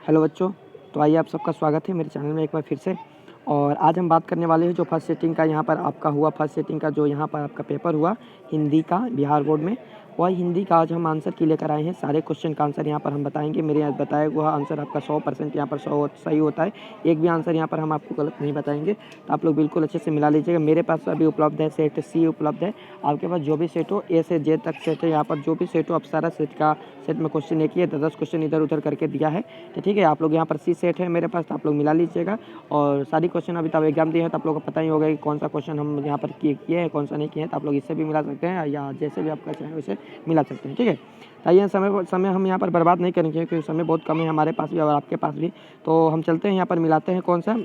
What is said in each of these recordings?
Hello बच्चों, तो आइए आप सबका स्वागत है मेरे चैनल में एक बार फिर से। और आज हम बात करने वाले हैं जो फर्स्ट सेटिंग का यहाँ पर आपका हुआ, फर्स्ट सेटिंग का जो यहाँ पर आपका पेपर हुआ हिंदी का बिहार बोर्ड में, वह हिंदी का आज हम आंसर की लेकर आए हैं। सारे क्वेश्चन का आंसर यहाँ पर हम बताएंगे। मेरे यहाँ बताया हुआ आंसर आपका 100% यहाँ पर 100 सही होता है। एक भी आंसर यहाँ पर हम आपको गलत नहीं बताएंगे, तो आप लोग बिल्कुल अच्छे से मिला लीजिएगा। मेरे पास अभी उपलब्ध है सेट सी उपलब्ध है। आपके पास जो भी सेट हो, ए से जे तक सेट है, यहाँ पर जो भी सेट हो, आप सारा सेट में क्वेश्चन एक ही है, 10 क्वेश्चन इधर उधर करके दिया है। तो ठीक है, आप लोग यहाँ पर सी सेट है मेरे पास, तो आप लोग मिला लीजिएगा। और सारी क्वेश्चन अभी तक एग्जाम दिए हैं, तो आप लोगों को पता ही होगा कि कौन सा क्वेश्चन हम यहाँ पर किए हैं, कौन सा नहीं किए हैं। तो आप लोग इससे भी मिला सकते हैं या जैसे भी आपका चाहे वैसे मिला सकते हैं। ठीक है, आइए समय हम यहाँ पर बर्बाद नहीं करेंगे क्योंकि समय बहुत कम है हमारे पास भी और आपके पास भी। तो हम चलते हैं यहाँ पर मिलाते हैं कौन सा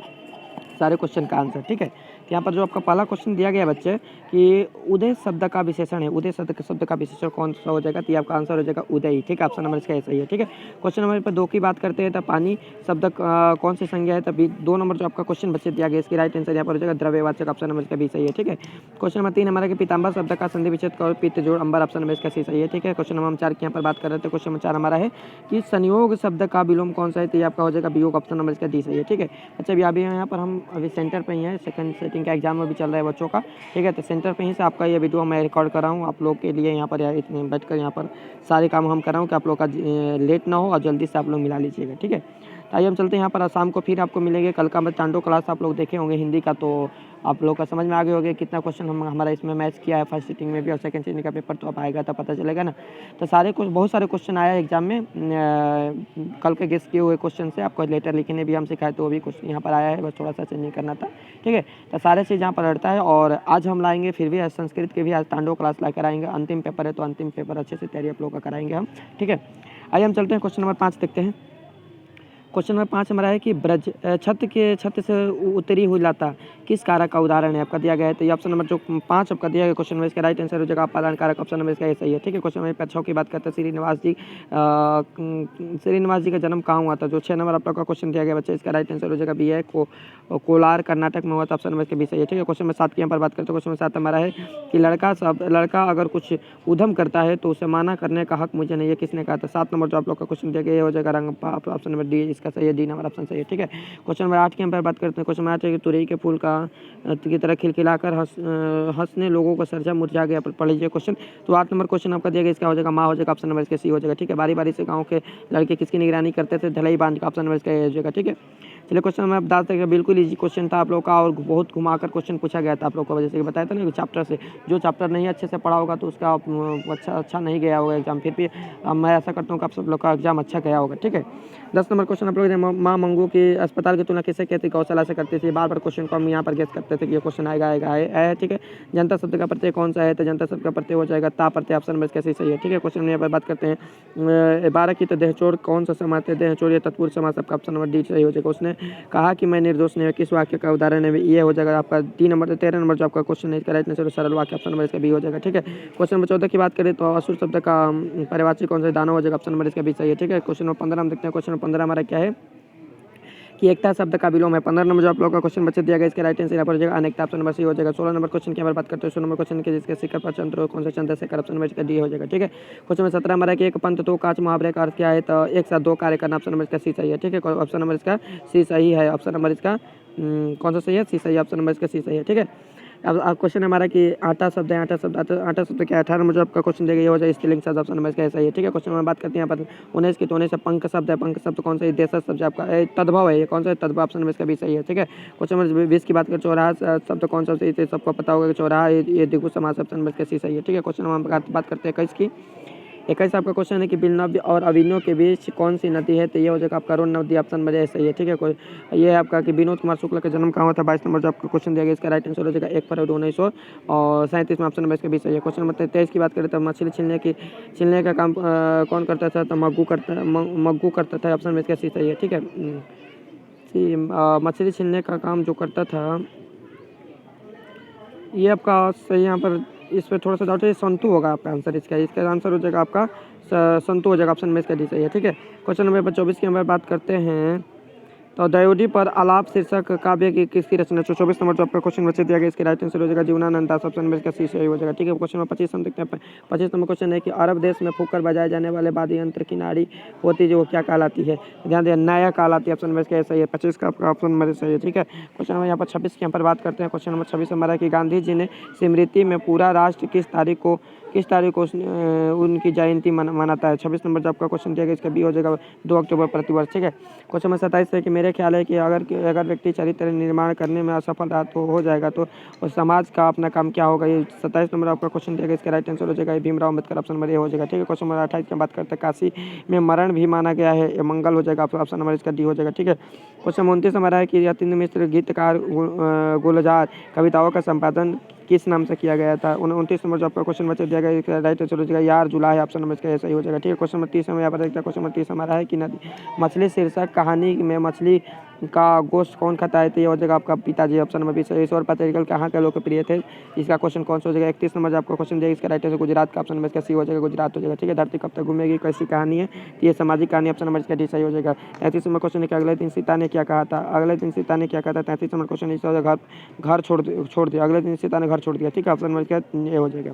सारे क्वेश्चन का आंसर। ठीक है, तो यहाँ पर जो आपका पहला क्वेश्चन दिया गया बच्चे कि उदय शब्द का विशेषण है, उदय शब्द का विशेषण कौन सा हो जाएगा, तो ये आपका आंसर हो जाएगा उदय। ठीक है, ऑप्शन नंबर इसका ऐसा ही है। ठीक है, क्वेश्चन नंबर पर 2 की बात करते हैं तो पानी शब्द कौन सी संज्ञा है, तभी 2 नंबर जो आपका क्वेश्चन बच्चे दिया गया इसकी राइट आंसर यहाँ पर हो जाएगा द्रव्यवाचक, ऑप्शन नंबर इसका भी सही है। ठीक है, क्वेश्चन नंबर 3 हमारा कि पीताम्बर शब्द का संधि विच्छेद और पित्त जोड़ अंबर, ऑप्शन नंबर इसका सही है। ठीक है, क्वेश्चन नंबर 4 की यहाँ पर बात कर रहे थे। क्वेश्चन नंबर 4 हमारा है कि संयोग शब्द का विलोम कौन सा है, तो ये आपका हो जाएगा वियोग, ऑप्शन नंबर इसका डी सही है। ठीक है, अच्छा अभी यहाँ पर हम अभी सेंटर पे ही है, सेकंड सेटिंग का एग्जाम में भी चल रहा है बच्चों का। ठीक है, तो सेंटर पे ही से आपका ये वीडियो मैं रिकॉर्ड कर रहा हूँ आप लोग के लिए। यहाँ पर इतने बैठ कर यहाँ पर सारे काम हम कर रहा हूँ कि आप लोग का लेट ना हो और जल्दी से आप लोग मिला लीजिएगा। ठीक है, तो आइए हम चलते हैं यहाँ पर। शाम को फिर आपको मिलेंगे कल का चांडो क्लास आप लोग देखे होंगे हिंदी का, तो आप लोग का समझ में आ गए होंगे कितना क्वेश्चन हमारा इसमें मैच किया है फर्स्ट सीटिंग में भी, और सेकंड सीटिंग का पेपर तो अब आएगा तो पता चलेगा ना। तो बहुत सारे क्वेश्चन आया एग्जाम में कल के गेस किए हुए क्वेश्चन से। आपको लेटर लिखने भी हम सिखाए तो वो भी क्वेश्चन यहाँ पर आया है, बस थोड़ा सा चेंजिंग करना था। ठीक है, तो सारे चीज़ यहाँ पर लड़ता है। और आज हम लाएंगे फिर भी संस्कृत के भी आज तांडो क्लास ला कर आएंगे। अंतिम पेपर है तो अंतिम पेपर अच्छे से तैयारी आप लोग का कराएंगे हम। ठीक है, आइए हम चलते हैं क्वेश्चन नंबर 5 देखते हैं। क्वेश्चन नंबर 5 हमारा है कि ब्रज छत से उतरी हुई लता किस कारक का उदाहरण है, आपका दिया गया है। तो ये ऑप्शन नंबर जो 5 आपका दिया गया क्वेश्चन में इसका राइट आंसर हो जाएगा अपादान कारक, ऑप्शन नंबर इसका सही है। ठीक है, क्वेश्चन नंबर 6 की बात करते हैं। श्रीनिवास जी का जन्म कहाँ हुआ था, जो 6 नंबर आप लोग का क्वेश्चन दिया गया बच्चे, इसका राइट आंसर हो जाएगा बी है, कोलार कर्नाटक में हुआ था, ऑप्शन नंबर इसका भी सही है। ठीक है, क्वेश्चन नंबर 7 की यहाँ पर बात करते हैं। क्वेश्चन नंबर 7 हमारा है कि लड़का अगर कुछ उधम करता है तो उसे माना करने का हक मुझे नहीं है, किसने कहा था। 7 नंबर जो आप लोग का क्वेश्चन दिया गया हो जाएगा रंगप्पा, ऑप्शन नंबर डी इसका सही है, डी नंबर ऑप्शन सही है। ठीक है, क्वेश्चन नंबर 8 की हम पर बात करते हैं। क्वेश्चन नंबर 8 है कि तुरई के फूल की तरह खिलखिलाकर हंसने लोगों का सर्जा मुरझा गया, पढ़ लीजिए क्वेश्चन। तो 8 नंबर क्वेश्चन आपका दिया गया, इसका हो जाएगा माँ हो जाएगा, ऑप्शन नंबर इसका सी हो जाएगा। ठीक है, बारी बारी से गाँव के लड़के किसकी निगरानी करते थे, ढलाई बांध का, ऑप्शन नंबर इसका हो जाएगा। ठीक है, चलिए क्वेश्चन में आप बता सकते बिल्कुल इजी क्वेश्चन था आप लोग का और बहुत घुमाकर क्वेश्चन पूछा गया था आप लोग को, वजह से बताया था ना चैप्टर से। जो चैप्टर नहीं अच्छे से पढ़ा होगा तो उसका अच्छा नहीं गया होगा एग्जाम। फिर भी मैं ऐसा करता हूँ कि आप सब लोग का एग्जाम अच्छा गया होगा। ठीक है, 10 नंबर क्वेश्चन आप लोग माँ मंगू की अस्पताल की तुलना किससे कहती, गौशाला से करती थी। बार बार क्वेश्चन को हम यहाँ पर गेस करते थे कि ये क्वेश्चन आएगा। ठीक है, जनता शब्द का प्रत्यय कौन सा है, तो जनता शब्द का प्रत्यय हो जाएगा ता प्रत्यय, ऑप्शन नंबर कैसे सही है। ठीक है, क्वेश्चन में यहाँ पर बात करते हैं 12 की, तो देहचोर कौन सा समास है, देहचोर या तत्पुरुष समास, आपका ऑप्शन नंबर डी सही हो जाएगा। उसने कहा कि मैं निर्दोष नहीं हूं, किस वाक्य का उदाहरण है, ये हो जाएगा आपका 3 नंबर। 13 नंबर जो आपका क्वेश्चन है इसका राइट आंसर सरल वाक्य, ऑप्शन नंबर इसका बी हो जाएगा। ठीक है, क्वेश्चन नंबर 14 की बात करें तो असुर शब्द का परिवाची कौन सा दानव हो जाएगा, ऑप्शन नंबर इसका बी सही है। ठीक है, क्वेश्चन नंबर 15 हम देखते हैं। क्वेश्चन नंबर 15 हमारा क्या है कि एकता शब्द का विलोम है। 15 नंबर जो आप लोग का क्वेश्चन बच्चे दिया गया, इसके राइट आंसर यहाँ पर हो जाएगा अनेकता, ऑप्शन नंबर सी हो जाएगा। 16 नंबर क्वेश्चन की बात करते हैं। 16 नंबर क्वेश्चन के जिसके शिखर पर चंद्र कौन सा चंद्र शेखर, ऑप्शन नंबर इसका डी हो जाएगा। ठीक है, क्वेश्चन नंबर 17 हमारा कि एक पंथ दो कांच मुहावरे का अर्थ क्या है, तो एक साथ 2 कार्य करना, ऑप्शन नंबर इसका सी सही है। ठीक है, ऑप्शन नंबर इसका सी सही है, ऑप्शन नंबर इसका कौन सा सही है, सी सही है, ऑप्शन नंबर इसका सी सही है। ठीक है, अब क्वेश्चन हमारा कि आटा शब्द है, आटा शब्द क्या है। 18 नंबर जो आपका क्वेश्चन देगा ये हो जाए स्त्रीलिंग शब्द, ऑप्शन नंबर इसका सही है। ठीक है, क्वेश्चन में बात करते हैं यहाँ पर 19 की, तो 19 पंख शब्द है, पंख शब्द कौन सा है, देश शब्द आपका तद्भव है, ये कौन सा है, तद्भव, ऑप्शन नंबर इसका भी सही है। ठीक है, क्वेश्चन नंबर 20 की बात करें चौराहा शब्द कौन सा सही, सबको पता होगा कि चौराहा ये द्विगु समास, ऑप्शन नंबर इसका सही है। ठीक है, क्वेश्चन नंबर बात करते हैं 21 की। 21 आपका क्वेश्चन है कि बिलनव और अभिनव के बीच कौन सी नदी है, तो ये हो जाएगा आपका अरुण नदी, ऑप्शन नंबर सही है। ठीक है, ये है आपका कि विनोद कुमार शुक्ला का जन्म कहाँ हुआ था। 22 नंबर जो आपका क्वेश्चन दिया गया, इसका राइट आंसर हो जाएगा 1 फरवरी 1937 में, ऑप्शन नंबर इसका भी सही है। क्वेश्चन नंबर 23 की बात करें तो मछली छीलने का काम कौन करता था, तो मग्गू करता था, ऑप्शन नंबर इसका सही है। ठीक है, मछली छीलने का काम जो करता था ये आपका सही यहाँ पर इस पर थोड़ा सा डाउट है, संतु होगा आपका आंसर इसका आंसर हो जाएगा आपका संतु हो जाएगा, ऑप्शन में इसका डी सही है। ठीक है, क्वेश्चन नंबर 24 की हम बात करते हैं तो दयोडी पर आलाप शीर्षक काव्य की किसकी रचना। 24 नंबर जो आपका क्वेश्चन बच्चे दिया गया, इसके राइट आंसर हो जाएगा जीवनानंद दास, ऑप्शन नंबर इसका सी सही हो जाएगा। ठीक है, क्वेश्चन नंबर 25 हम देखते हैं। 25 नंबर क्वेश्चन है कि अरब देश में फूंक कर बजाए जाने वाले वाद्य यंत्र की नाड़ी होती है जो क्या कहलाती है। ध्यान दिया, नाया कहलाती है, ऑप्शन नंबर इसका सही है। 25 का आपका ऑप्शन नंबर सही है। ठीक है, क्वेश्चन नंबर यहाँ पर 26 की यहाँ पर बात करते हैं। क्वेश्चन नंबर 26 हमारा कि गांधी जी ने स्मृति में पूरा राष्ट्र किस तारीख को उनकी जयंती मनाता है। 26 नंबर जो आपका क्वेश्चन दिया गया, इसका बी हो जाएगा 2 अक्टूबर प्रतिवर्ष। ठीक है, क्वेश्चन नंबर 27 है कि मेरे ख्याल है कि अगर व्यक्ति चरित्र निर्माण करने में असफल रहा तो हो जाएगा तो उस समाज का अपना काम क्या होगा। ये 27 नंबर आपका क्वेश्चन दिया गया, इसका राइट आंसर हो जाएगा Bhimrao Ambedkar, option number A हो जाएगा। ठीक है, क्वेश्चन नंबर 28 की बात करते हैं। काशी में मरण भी माना गया है, मंगल हो जाएगा, ऑप्शन नंबर इसका डी हो जाएगा। ठीक है, क्वेश्चन नंबर 29 हमारा है कि यतीन्द्र मिश्र गीतकार गुलजार कविताओं का संपादन किस नाम से किया गया था। 29 नंबर जो आपका क्वेश्चन बच्चे दिया गया, राइट आंसर हो जाएगा यार जुला है, ऑप्शन नंबर इसका ऐसा ही हो जाएगा। ठीक है, क्वेश्चन नंबर 30 में यहाँ पर देखते हैं। क्वेश्चन नंबर 30 हमारा है कि नदी मछली शीर्षक कहानी में मछली का गोश्त कौन खाता है, तो ये हो जाएगा आपका पिताजी, ऑप्शन नंबर 20। ईश्वर पटेल कहाँ के लोकप्रिय थे, इसका क्वेश्चन कौन सा हो जाएगा। 31 नंबर जो आपका क्वेश्चन दिया, इसका राइट आंसर गुजरात का, ऑप्शन नंबर इसका सी हो जाएगा, गुजरात हो जाएगा। ठीक है, धरती कब तक घूमेगी कैसी कहानी है, तो ये सामाजिक कहानी, ऑप्शन नंबर इसका डी सही हो जाएगा। 33 नंबर क्वेश्चन है कि अगले दिन सीता ने क्या कहा था। अगले दिन सीता ने क्या कहा था, 33 नंबर क्वेश्चन इसका घर छोड़ दिया। अगले दिन सीता ने घर छोड़ दिया। ठीक है, ऑप्शन नंबर इसका ये हो जाएगा।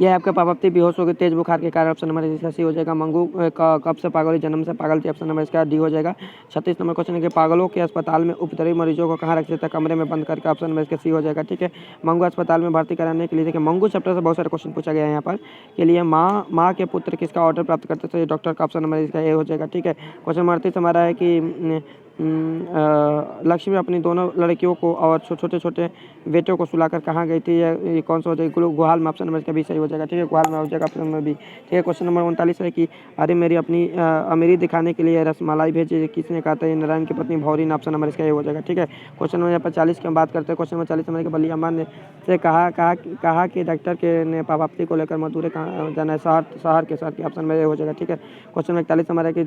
यह आपका पापाप्ती बेहोश हो गई तेज बुखार के कारण, ऑप्शन नंबर इसका सी हो जाएगा। मंगू कब से पागल हुई, जन्म से पागल थी, ऑप्शन नंबर इसका डी हो जाएगा। 36 नंबर क्वेश्चन है कि पागलों के अस्पताल में उपद्रवी मरीजों को कहाँ रखते थे, कमरे में बंद करके, ऑप्शन नंबर इसका सी हो जाएगा। ठीक है, मंगू अस्पताल में भर्ती कराने के लिए, देखिए मंगू चैप्टर से बहुत सारे क्वेश्चन पूछा गया है यहाँ पर के लिए। माँ के पुत्र किसका ऑर्डर प्राप्त करते थे, डॉक्टर का, ऑप्शन नंबर इसका ए हो जाएगा। ठीक है, क्वेश्चन नंबर 38 हमारा है कि लक्ष्मी अपनी दोनों लड़कियों को और छोटे छोटे बेटों को सुलाकर कहाँ गई थी, ये कौन सा हो जाएगा, गुहाल में, ऑप्शन नंबर इसका भी सही हो जाएगा। ठीक है, गुहाल में हो जाएगा, ऑप्शन नंबर बी। ठीक है, क्वेश्चन नंबर 39 है कि अरे मेरी अपनी अमीरी दिखाने के लिए रसमलाई भेजी, किसने कहा था, नारायण की पत्नी भौरी ने, ऑप्शन नंबर इसका ये हो जाएगा। ठीक है, क्वेश्चन नंबर 40 की हम बात करते हैं। क्वेश्चन नंबर 40 हमारे बली अम्मा ने से कहा कि डॉक्टर के ने पापाप्ती को लेकर मधुरे जाना है, शहर के ऑप्शन नंबर ये हो जाएगा। ठीक है, क्वेश्चन नंबर 41 हमारा कि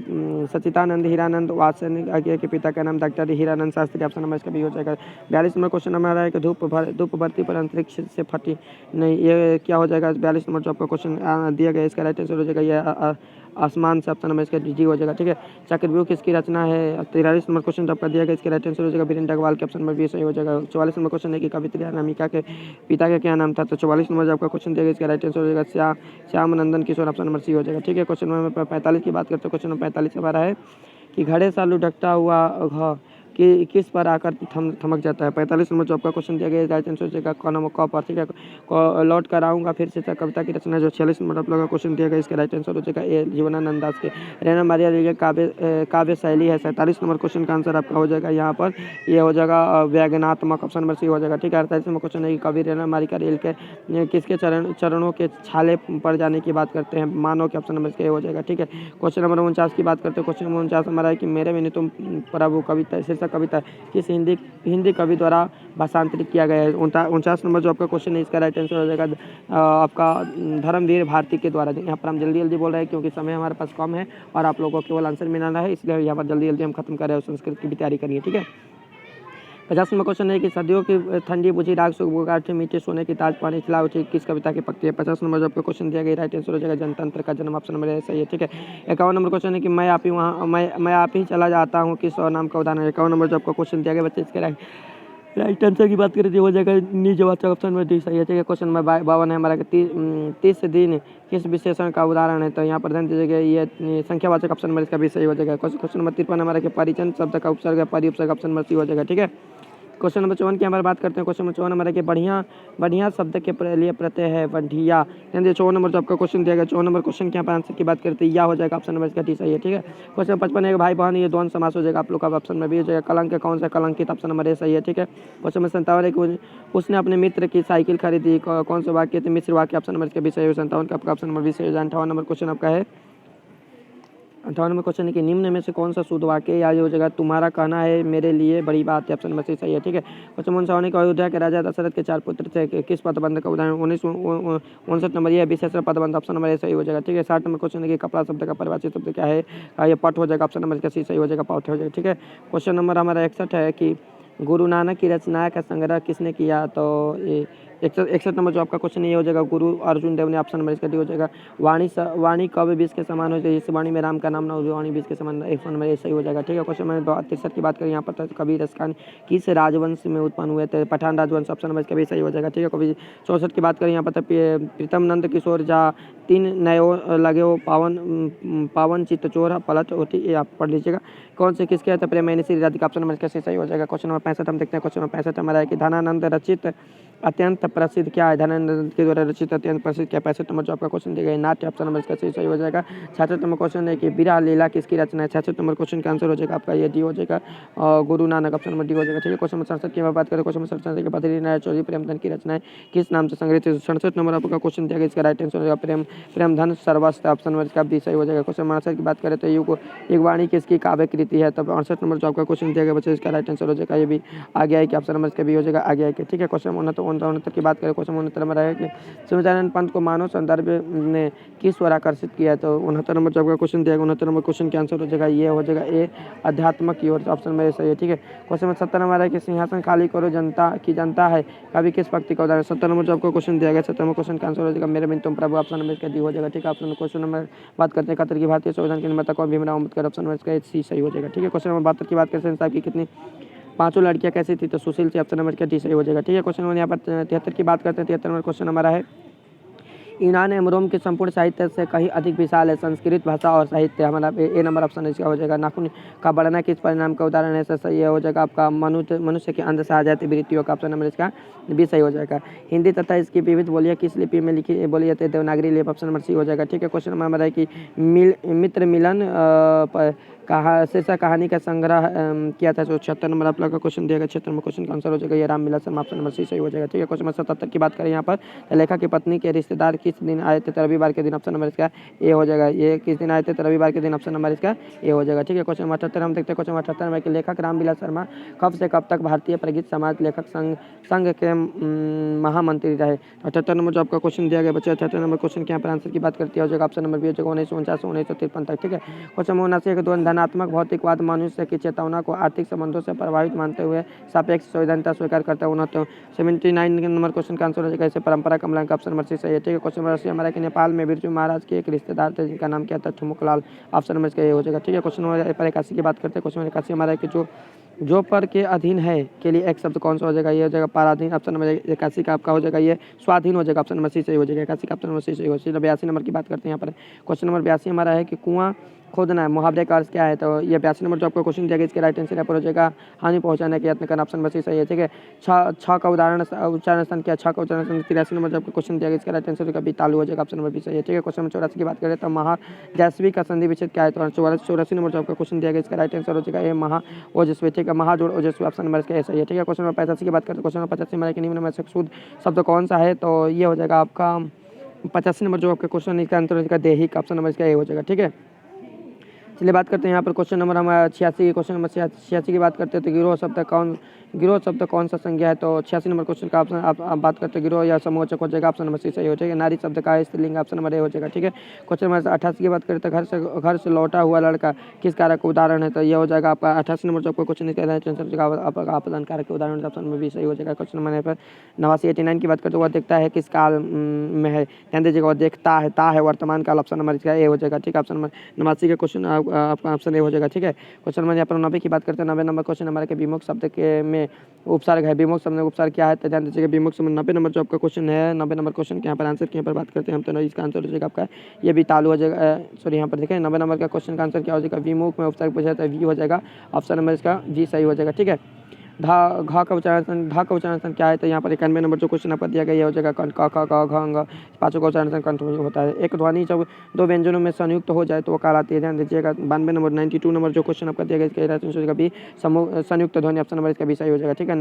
सचिदानंद हीरानंद वात्सल्य के पिता का नाम doctor Hiranand Shastri, option number इसका भी हो जाएगा। 42 नंबर क्वेश्चन हमारा है कि धूप बढ़ती पर अंतरिक्ष से फटी नहीं, ये क्या हो जाएगा। 42 नंबर जो आपका क्वेश्चन दिया गया, इसका राइट आंसर हो जाएगा ये आसमान से, ऑप्शन नंबर इसका डी हो जाएगा। ठीक है, चक्रव्यूह किसकी रचना है। 43 नंबर क्वेश्चन जो आपका दिया गया, इसका राइट आंसर हो जाएगा वीरेंद्र अग्रवाल के, ऑप्शन नंबर बी सही हो जाएगा। 44 नंबर क्वेश्चन है कि कवित्री अनामिका के पिता का क्या नाम था, तो 44 नंबर जो आपका क्वेश्चन दिया गया, इसका राइट आंसर हो जाएगा श्याम नंदन किशोर, ऑप्शन नंबर सी हो जाएगा। ठीक है, क्वेश्चन नंबर 45 की बात करते हैं। क्वेश्चन नंबर 45 हमारा है कि घड़े सालू ढकता हुआ कि किस पर आकर थमक जाता है। 45 नंबर जो आपका क्वेश्चन दिया गया, राइट आंसर हो जाएगा क नंबर क पर। ठीक है, लौट कर आऊँगा फिर से कविता की रचना जो 46 नंबर आप लोगों का क्वेश्चन दिया गया, इसका राइट आंसर हो जाएगा ए जीवनानंद दास के रैना मारिया लीला काव्य शैली है। 47 नंबर क्वेश्चन का आंसर आपका हो जाएगा यहाँ पर ये हो जाएगा व्यंग्यात्मक, ऑप्शन नंबर सी हो जाएगा। ठीक है, 48 नंबर क्वेश्चन है कि कवि रैना मारिका रेल के किसके चरणों के छाले पड़ जाने की बात करते हैं, मानव के, ऑप्शन नंबर इसका हो जाएगा। ठीक है, क्वेश्चन नंबर 49 की बात करते हैं। क्वेश्चन नंबर 49 हमारा है कि मेरे बिनु तुम प्रभु कविता शीर्षक कविता किस हिंदी कवि द्वारा भाषांतरित किया गया है। 49 नंबर जो आपका क्वेश्चन है, इसका राइट आंसर हो जाएगा आपका धर्मवीर भारती के द्वारा। यहाँ पर हम जल्दी जल्दी बोल रहे हैं क्योंकि समय हमारे पास कम है और आप लोगों को केवल आंसर मिलाना है, इसलिए यहाँ पर जल्दी जल्दी हम खत्म कर रहे हैं, संस्कृत की भी तैयारी करिए। ठीक है, 50 नंबर क्वेश्चन है कि सदियों की ठंडी बुझी राग सुगाठी मीठे सोने की ताज पानी खिला उठी किस कविता की पक्ति है। 50 नंबर जो आपको क्वेश्चन दिया गया, राइट आंसर हो जाएगा जनतंत्र का जन्म, ऑप्शन नंबर सही है। ठीक है, 51 नंबर क्वेश्चन है कि मैं आप ही चला जाता हूँ किस और नाम का उदाहरण है। 51 नंबर जो आपको क्वेश्चन दिया गया बच्चे, इसके राइट आंसर की बात करें तो हो जाएगा नीचे वाचा, ऑप्शन नंबर डी सही है। ठीक है, क्वेश्चन नंबर 52 है हमारा 30 दिन किस विशेषण का उदाहरण है, तो यहाँ पर ध्यान दीजिएगा ये संख्यावाचक, ऑप्शन नंबर इसका भी सही हो जाएगा। क्वेश्चन नंबर 53 हमारा कि परिचन शब्द का उपसर्ग है, परिउपसर्ग, ऑप्शन नंबर सी हो जाएगा। ठीक है, क्वेश्चन नंबर 54 की हमारे बात करते हैं। क्वेश्चन नंबर 54 हमारे कि बढ़िया शब्द के लिए प्रत्यय है बढ़िया। 54 नंबर जो आपका क्वेश्चन दिया गया, 54 नंबर क्वेश्चन के यहाँ पर आंसर की बात करते हैं या हो जाएगा, ऑप्शन नंबर इसका डी सही है। ठीक है, क्वेश्चन 55 है भाई बहन ये द्वंद्व समास हो जाएगा आप लोग का, ऑप्शन में भी हो जाएगा। कलंक कौन सा कलंकित, ऑप्शन नंबर ए सही है। ठीक है, क्वेश्चन नंबर 57 है कि उसने अपने मित्र की साइकिल खरीदी, कौन सा वाक्य थे, मिश्र वाक्य, ऑप्शन नंबर इसका भी सही है। 57 का आपका ऑप्शन नंबर भी सही है। 58 नंबर क्वेश्चन आपका है 58 नंबर क्वेश्चन है कि निम्न में से कौन सा शुद्ध वाक्य या हो जाएगा तुम्हारा कहना है मेरे लिए बड़ी बात है, ऑप्शन नंबर सही है। ठीक है, क्वेश्चन 59 का अयोध्या के राजा दशरथ के 4 पुत्र थे किस पदबंध का उदाहरण। 59 नंबर यह विशेषण पदबंध, ऑप्शन नंबर सही हो जाएगा। ठीक है, 60 नंबर क्वेश्चन है कि कपड़ा शब्द का परिभाषित शब्द क्या है, ये पट हो जाएगा, ऑप्शन नंबर इसका सही हो जाएगा, पट हो जाएगा। ठीक है, क्वेश्चन नंबर हमारा 61 है कि गुरु नानक की रचना का संग्रह किसने किया, तो 61 नंबर जो आपका क्वेश्चन ये हो जाएगा गुरु अर्जुन देव ने, ऑप्शन नंबर इसका डी हो जाएगा। वाणी कब विष के समान हो जाए, इस वाणी में राम का नाम ना हो, वाणी विष के समान, ऑप्शन नंबर सही हो जाएगा। ठीक है, क्वेश्चन नंबर 63 की बात करें यहाँ पर तो कबीर खान किस राजवंश में उत्पन्न हुए थे, पठान राजवंश, ऑप्शन नंबर इसका भी सही हो जाएगा। ठीक है, कभी 64 की बात करें यहाँ पर तो प्रीतम नंद किशोर झा तीन नयो लगे हो पावन चित्त चोर पलट होती, ये आप पढ़ लीजिएगा। कौन से किसके तो प्रेम श्री राधिका, ऑप्शन नंबर इसका सही हो जाएगा। क्वेश्चन नंबर 65 हम देखते हैं। क्वेश्चन नंबर 65 हमारा है कि धनानंद रचित अत्यंत प्रसिद्ध क्या है, धनानंद के द्वारा रचित अत्यंत प्रसिद्ध क्या। 65 नंबर जो आपका क्वेश्चन दिया गया नाट्य, ऑप्शन नंबर इसका सही हो जाएगा। 66 नंबर क्वेश्चन है कि विरह लीला किसकी रचना है, 66 नंबर क्वेश्चन का आंसर हो जाएगा आपका ये डी हो जाएगा, Guru Nanak, option number D हो जाएगा। ठीक है, क्वेश्चन नंबर 67 की बात करें, क्वेश्चन नंबर 67 के बद्री नारायण चौधरी प्रेमधन की रचना है किस नाम से संग्रहित है, 67 नंबर आपका क्वेश्चन दिया गया, इसका राइट आंसर हो जाएगा प्रेमधन सर्वस्व, ऑप्शन नंबर इसका भी सही हो जाएगा। क्वेश्चन नंबर 68 की बात करें तो एक वाणी किसकी काव्य कृति है, तब 68 नंबर जो आपका क्वेश्चन दिया गया बच्चे इसका राइट आंसर हो जाएगा, ये भी आगे आए कि ऑप्शन नंबर इसका भी हो जाएगा आगे आए कि। ठीक है, क्वेश्चन 69 की बात करें, क्वेश्चन 69 नंबर है कि शिवानंद पंत को मानव संदर्भ ने किस ओर आकर्षित किया है, तो 69 नंबर जो आपका क्वेश्चन दिया गया 69 नंबर क्वेश्चन के आंसर हो जाएगा ये हो जाएगा ए अध्यात्म की ओर, ऑप्शन में सही है। ठीक है, क्वेश्चन नंबर 70 नंबर है कि सिंहासन खाली करो जनता है कभी किस भक्ति का उदाहरण, 70 नंबर जो आपको क्वेश्चन दिया गया 70 नंबर क्वेश्चन का आंसर हो जाएगा मेरे बिन तुम प्रभु, ऑप्शन नंबर इसका डी हो जाएगा। ठीक है, ऑप्शन क्वेश्चन नंबर बात करते हैं 71 की भारतीय संविधान के निर्माता कौन, भीमराव अम्बेडकर, ऑप्शन नंबर इसका सी सही हो जाएगा। ठीक है, क्वेश्चन नंबर 72 की बात करते हैं साहब की कितनी पांचों लड़कियां कैसी थी, तो सुशील से, ऑप्शन नंबर का डी सही हो जाएगा। ठीक है, क्वेश्चन नंबर यहाँ पर 73 की बात करते हैं, 73 नंबर क्वेश्चन हमारा है यूनान एवं रोम के संपूर्ण साहित्य से कहीं अधिक विशाल है संस्कृत भाषा और साहित्य, हमारा ए नंबर ऑप्शन इसका हो जाएगा। नाखून का बढ़ना किस परिणाम का उदाहरण है, सही हो जाएगा आपका मनुष्य के अंदर से आ जाती वृत्तियों का, ऑप्शन नंबर इसका भी सही हो जाएगा। हिंदी तथा इसकी विविध बोलियां किस लिपि में लिखी बोली जाती है, देवनागरी लिपि, ऑप्शन नंबर सी हो जाएगा। ठीक है, क्वेश्चन नंबर हमारा है कि मित्र मिलन शीर्षक कहानी का संग्रह किया था, 76 नंबर आप लोग का क्वेश्चन दिया गया, 76 नंबर क्वेश्चन का आंसर हो जाएगा ये Ramvilas Sharma, option number C सही हो जाएगा। ठीक है, क्वेश्चन नंबर 77 की बात करें यहाँ पर लेखक की पत्नी के रिश्तेदार किस दिन आए थे, तो रविवार के दिन, ऑप्शन नंबर इसका ए हो जाएगा। ये किस दिन आए थे, तो रविवार के दिन, ऑप्शन नंबर इसका ए हो जाएगा। ठीक है, क्वेश्चन नंबर 78 हम देखते हैं। क्वेश्चन नंबर 78 में कि लेखक रामविलास शर्मा कब से कब तक भारतीय प्रगीत समाज लेखक संघ के महामंत्री रहे, 78 नंबर जो आपका क्वेश्चन दिया गया बच्चे 78 नंबर क्वेश्चन के यहाँ पर आंसर की बात करती है हो जाएगा, ऑप्शन नंबर बी हो जाएगा 1949 से 1953 तक। ठीक है, क्वेश्चन नंबर 79 धनात्मक भौतिकवाद मनुष्य की चेतना को आर्थिक संबंधों से प्रभावित मानते हुए सापेक्ष संवैधानिकता स्वीकार करता है, 79 नंबर क्वेश्चन का आंसर हो जाएगा इसे परंपरा कमला का, ऑप्शन नंबर सी सही है। ठीक है, क्वेश्चन नंबर 80 हमारा कि नेपाल में बिरजू महाराज के एक रिश्तेदार थे जिनका नाम क्या था, ठुमुकलाल, ऑप्शन नंबर इसका ये हो जाएगा। ठीक है, क्वेश्चन नंबर 81 की बात करते हैं। क्वेश्चन नंबर 81 हमारा है कि जो पर के अधीन है के लिए एक शब्द कौन सा हो जाएगा, ये हो जाएगा पराधीन, ऑप्शन नंबर 81 का आपका हो जाएगा ये स्वाधीन हो जाएगा, ऑप्शन नंबर सी सही हो जाएगा। 81 का ऑप्शन नंबर सी सही हो जाएगा। 82 नंबर की बात करते हैं यहाँ पर, क्वेश्चन नंबर 82 हमारा है कि कुआं खोदना है मुहावरे का अर्थ क्या है, तो ये 82 नंबर जो आपको क्वेश्चन दिया गया इसके राइट आंसर यहाँ पर हो जाएगा हानि पहुंचाने के यत्न करना, ऑप्शन नंबर सी सही है। ठीक है, छ का उच्चारण स्थान क्या, छ का उच्चारण स्थान 83 नंबर जो आपको क्वेश्चन दिया गया इसका राइट आंसर कभी तालु हो जाएगा, ऑप्शन नंबर बी सही है। ठीक है, क्वेश्चन नंबर 84 की बात करें तो महाजस्वी का संधि विच्छेद क्या है, तो 84 नंबर जो आपका क्वेश्चन दिया गया इसका राइट आंसर हो जाएगा ये महा ओजस्वी। ठीक है, महाजोड़ ओजस्वी, ऑप्शन नंबर इसका सही है। ठीक है, क्वेश्चन नंबर 85 की बात करते हैं। क्वेश्चन नंबर 85 हमारे निम्न में से शुद्ध शब्द कौन सा है, तो ये हो जाएगा आपका 85 नंबर जो आपका क्वेश्चन इसका आंसर हो जाएगा देहिक, ऑप्शन नंबर इसका ये हो जाएगा। ठीक है, चलिए बात करते हैं यहाँ पर क्वेश्चन नंबर हमारा 86, क्वेश्चन नंबर 86 की बात करते हैं तो गिरोह शब्द कौन सा संज्ञा है, तो 86 नंबर क्वेश्चन का ऑप्शन आप बात करते हैं गिरोह या समूहवाचक हो जाएगा, ऑप्शन नंबर सी सही हो जाएगा। नारी शब्द का स्त्रीलिंग, ऑप्शन नंबर ए हो जाएगा। ठीक है, क्वेश्चन नंबर 88 की बात करें तो घर से लौटा हुआ लड़का किस कारक का उदाहरण है, तो यह हो जाएगा आपका 88 नंबर जो आपको क्वेश्चन आपदान कारक के उदाहरण, ऑप्शन नंबर बी सही हो जाएगा। क्वेश्चन नंबर पर 89 की बात करते वह देखता है किस काल में है, ध्यान दीजिएगा वह देखता है वर्तमान काल, ऑप्शन नंबर इसका ए हो जाएगा। ठीक है, ऑप्शन नंबर 89 का क्वेश्चन आपका ऑप्शन ए हो जाएगा। ठीक है, क्वेश्चन नंबर यहाँ पर 90 की बात करते हैं। 90 नंबर क्वेश्चन हमारे के विमुख शब्द के में उपसर्ग है, विमुख शब्द में उपसर्ग क्या है, तो ध्यान दीजिएगा विमुख शब्द 90 नंबर जो आपका क्वेश्चन है 90 नंबर क्वेश्चन के यहाँ पर आंसर के यहाँ पर बात करते हैं हम, तो इसका आंसर हो जाएगा आपका ये भी तालु हो जाएगा। सॉरी यहाँ पर देखें 90 नंबर का क्वेश्चन का आंसर क्या हो जाएगा, विमुख में उपसर्ग पूछा जाता है वी हो जाएगा, ऑप्शन नंबर इसका जी सही हो जाएगा। ठीक है, घा का उच्चारण क्या है, तो यहाँ पर 91 नंबर जो क्वेश्चन आपका दिया गया ये हो जाएगा क ख घ पाँचों का उच्चारण कंठ होता है। एक ध्वनि जब दो व्यंजनों में संयुक्त हो जाए तो वो कहलाती है, ध्यान दीजिएगा। 92 नंबर 92 नंबर जो क्वेश्चन आपका दिया गया इसका राइट आंसर भी संयुक्त ध्वनि, ऑप्शन नंबर इसका भी सही हो जाएगा। ठीक है,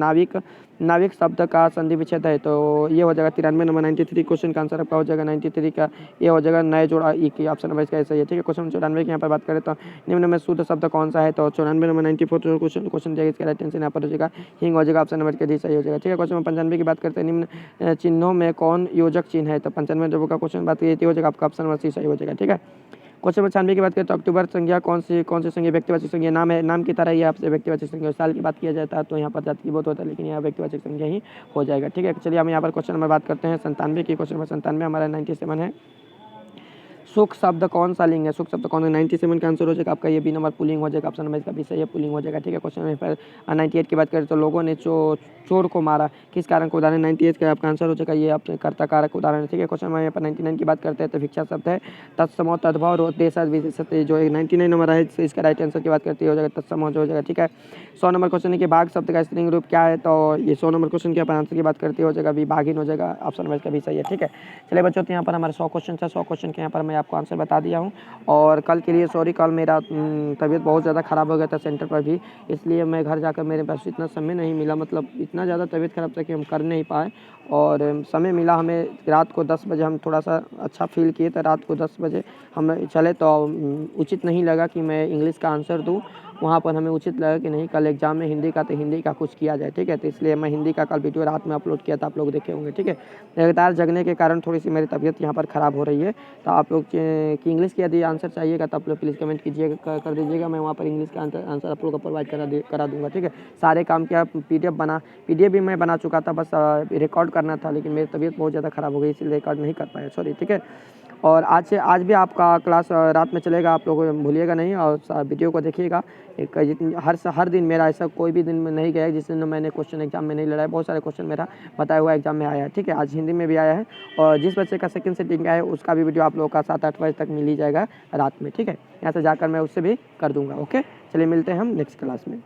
नाविक शब्द का संधि विच्छेद है, तो ये हो जाएगा 93 नंबर 93 क्वेश्चन का आंसर आपका हो जाएगा 93 का ये हो जाएगा नए जोड़ा ई की, ऑप्शन नंबर इसका सही है। ठीक है, क्वेश्चन 94 की यहाँ पर बात करें तो निम्न में शुद्ध शब्द कौन सा है, तो 94 नंबर 94 क्वेश्चन दिया गया इसका राइट आंसर यहाँ पर हो जाएगा हिंग हो जाएगा, ऑप्शन नंबर के डी सही हो जाएगा। ठीक है, क्वेश्चन नंबर 95 की बात करते हैं निम्न चिन्हों में कौन योजक चिन्ह है, तो 95 जब का क्वेश्चन बात की हो जाएगा आपका ऑप्शन नंबर सी सही हो जाएगा। ठीक है, क्वेश्चन नंबर 96 की बात करें तो अक्टूबर संज्ञा कौन सी संज्ञा व्यक्तिवाचक संज्ञा नाम है, नाम की तरह ही आपसे व्यक्तिवाचक संज्ञा। साल की बात किया जाता है तो यहाँ पर जाति की बहुत होता है, लेकिन यहाँ व्यक्तिवाचक संज्ञा ही हो जाएगा। ठीक है, चलिए हम यहाँ पर क्वेश्चन नंबर बात करते हैं 97 की। क्वेश्चन नंबर 97 हमारा 97 है, सुख शब्द कौन सा लिंग है? सुख शब्द कौन है? 97 का आंसर हो जाएगा आपका ये बी नंबर पुलिंग हो जाएगा। ऑप्शन नंबर इसका बी सही है, पुलिंग हो जाएगा। ठीक है, क्वेश्चन नंबर 98 की बात करें तो लोगों ने चोर को मारा किस कारण को उदाहरण 98 का आपका आंसर हो जाएगा ये अपने कर्ता कारक उदाहरण है। ठीक है, क्वेश्चन नंबर यहाँ पर 99 की बात करते हैं तो भिक्षा शब्द है, तत्सम तद्भव देश विशेषत जो 99 नंबर है इसका राइट आंसर की बात करते हो जाएगा तत्सम हो जाएगा। ठीक है, 100 नंबर क्वेश्चन है कि बाघ शब्द का स्त्रीलिंग रूप क्या है? तो ये 100 नंबर क्वेश्चन के आंसर की बात करते हो जाएगा भी बाघिन हो जाएगा। ऑप्शन नंबर इसका भी सही है। ठीक है, चलिए बच्चों तो यहाँ पर हमारे 100 क्वेश्चन है, 100 क्वेश्चन के यहाँ पर मैं आपको आंसर बता दिया हूँ। और कल के लिए सॉरी, कल मेरा तबीयत बहुत ज़्यादा ख़राब हो गया था सेंटर पर भी, इसलिए मैं घर जाकर मेरे पास इतना समय नहीं मिला, मतलब इतना ज़्यादा तबीयत ख़राब था कि हम कर नहीं पाए। और समय मिला हमें रात को 10 बजे, हम थोड़ा सा अच्छा फील किए तो रात को 10 बजे हम चले, तो उचित नहीं लगा कि मैं इंग्लिश का आंसर दूँ। वहाँ पर हमें उचित लगा कि नहीं कल एग्जाम में हिंदी का, तो हिंदी का कुछ किया जाए। ठीक है, तो इसलिए मैं हिंदी का कल वीडियो रात में अपलोड किया था, आप लोग देखे होंगे। ठीक है, लगातार जगने के कारण थोड़ी सी मेरी तबीयत यहाँ पर ख़राब हो रही है। तो आप लोग की इंग्लिश के यदि आंसर चाहिएगा तो आप लोग प्लीज़ कमेंट कीजिएगा, कर दीजिएगा, मैं वहाँ पर इंग्लिश का आंसर आप लोग को प्रोवाइड करा दूँगा। ठीक है, सारे काम क्या PDF भी मैं बना चुका था, बस रिकॉर्ड करना था, लेकिन मेरी तबीयत बहुत ज़्यादा ख़राब हो गई इसलिए रिकॉर्ड नहीं कर पाया, सॉरी। ठीक है, और आज भी आपका क्लास रात में चलेगा, आप लोग भूलिएगा नहीं और वीडियो को देखिएगा। एक हर दिन मेरा ऐसा कोई भी दिन में नहीं गया जिस दिन मैंने क्वेश्चन एग्जाम में नहीं लड़ाया। बहुत सारे क्वेश्चन मेरा बताया हुआ एग्जाम में आया है। ठीक है, आज हिंदी में भी आया है, और जिस बच्चे का सेकंड सेटिंग आया है उसका भी वीडियो आप लोगों का 7-8 बजे तक मिल ही जाएगा रात में। ठीक है, यहाँ से जाकर मैं उससे भी कर दूँगा। ओके, चलिए मिलते हैं हम नेक्स्ट क्लास में।